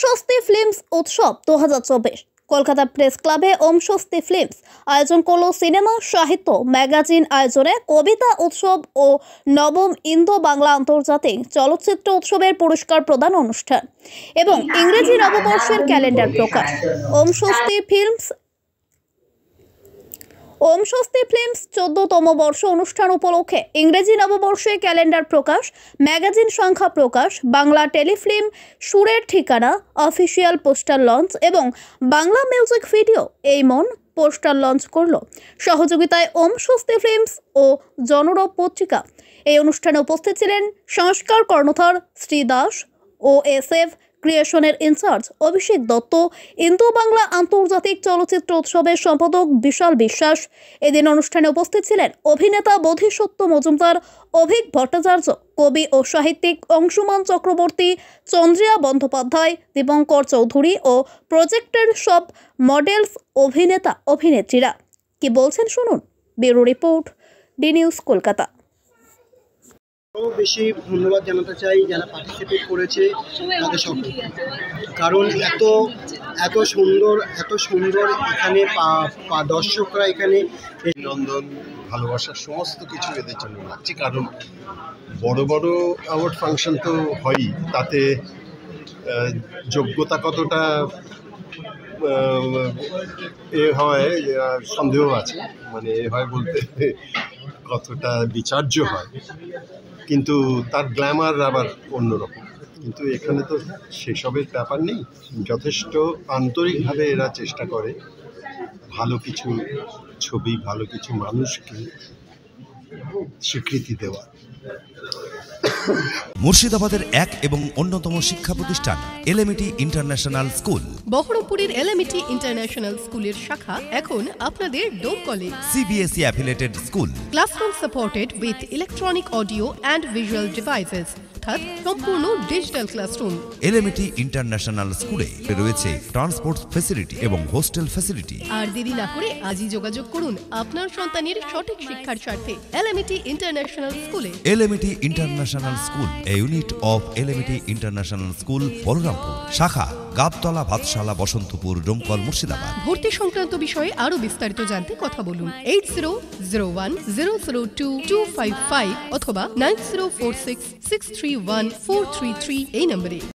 স্বস্তি ফিল্মস উৎসব 2024 কলকাতা প্রেস ক্লাবে ওম স্বস্তি ফিল্মস আয়োজন করলো সিনেমা সাহিত্য ম্যাগাজিন আয়োজনে কবিতা উৎসব ও নবম ইন্দো বাংলা আন্তর্জাতিক চলচ্চিত্র উৎসবের পুরস্কার প্রদান অনুষ্ঠান এবং ইংরেজি নববর্ষের ক্যালেন্ডার প্রকাশ। ওম স্বস্তি ফিল্মস 14তম বর্ষ অনুষ্ঠান উপলক্ষে ইংরেজি নববর্ষে ক্যালেন্ডার প্রকাশ, ম্যাগাজিন সংখ্যা প্রকাশ, বাংলা টেলিফিল্ম সুরের ঠিকানা অফিসিয়াল পোস্টার লঞ্চ এবং বাংলা মিউজিক ভিডিও এই মন পোস্টার লঞ্চ করলো সহযোগিতায় ওম স্বস্তি ফিল্মস ও জনরব পত্রিকা। এই অনুষ্ঠানে উপস্থিত ছিলেন সংস্কার কর্ণধার শ্রী দাস, OSF ক্রিয়েশনের ইনচার্জ অভিষেক দত্ত, ইন্দো বাংলা আন্তর্জাতিক চলচ্চিত্র উৎসবের সম্পাদক বিশাল বিশ্বাস। এদিন অনুষ্ঠানে উপস্থিত ছিলেন অভিনেতা বোধিসত্ত্ব মজুমদার, অভিক ভট্টাচার্য, কবি ও সাহিত্যিক অংশুমান চক্রবর্তী, চন্দ্রিয়া বন্দ্যোপাধ্যায়, দীপঙ্কর চৌধুরী ও প্রজেক্টের সব মডেলস, অভিনেতা অভিনেত্রীরা। কি বলছেন শুনুন। Bureau report, D news Kolkata. বেশি ধন্যবাদ জানাতে চাই যারা পার্টিসিপেট করেছে তাদের সকলকে, কারণ এত সুন্দর এখানে দর্শকরা এখানে অভিনন্দন, ভালোবাসা সমস্ত কিছু এদের জন্য লাগছে। কারণ বড় বড় অ্যাওয়ার্ড ফাংশন তো হয়ই, তাতে যোগ্যতা কতটা হয় সন্দেহ আছে, মানে হয় বলতে কতটা বিচার্য হয়, কিন্তু তার গ্ল্যামার আবার অন্যরকম। কিন্তু এখানে তো সেসবের ব্যাপার নেই, যথেষ্ট আন্তরিকভাবে এরা চেষ্টা করে ভালো কিছু ছবি, ভালো কিছু মানুষকে স্বীকৃতি দেওয়া। মুর্শিদাবাদের এক এবং অন্যতম শিক্ষা প্রতিষ্ঠান এলএমইটি ইন্টারন্যাশনাল স্কুল। বহরমপুরের এলএমইটি ইন্টারন্যাশনাল স্কুলের শাখা এখন আপনাদের ডোমকলে। CBSE affiliated school. Classroom supported with electronic audio and visual devices, অর্থাৎ সম্পূর্ণ ডিজিটাল ক্লাসরুম। এলএমইটি ইন্টারন্যাশনাল স্কুলে রয়েছে ট্রান্সপোর্ট ফ্যাসিলিটি এবং হোস্টেল ফ্যাসিলিটি। আর দেরি না করে আজই যোগাযোগ করুন আপনার সন্তানের সঠিক শিক্ষার স্বার্থে এলএমইটি ইন্টারন্যাশনাল স্কুলে। LMET international school, a unit of LMET international school, Balrampur. শাখা গাবতলা, ভাতশালা, বসন্তপুর, ডোমকল, মুর্শিদাবাদ। ভর্তি সংক্রান্ত বিষয়ে আরো বিস্তারিত জানতে কথা বলুন 8001002255 অথবা 9046631433 এই নম্বরে।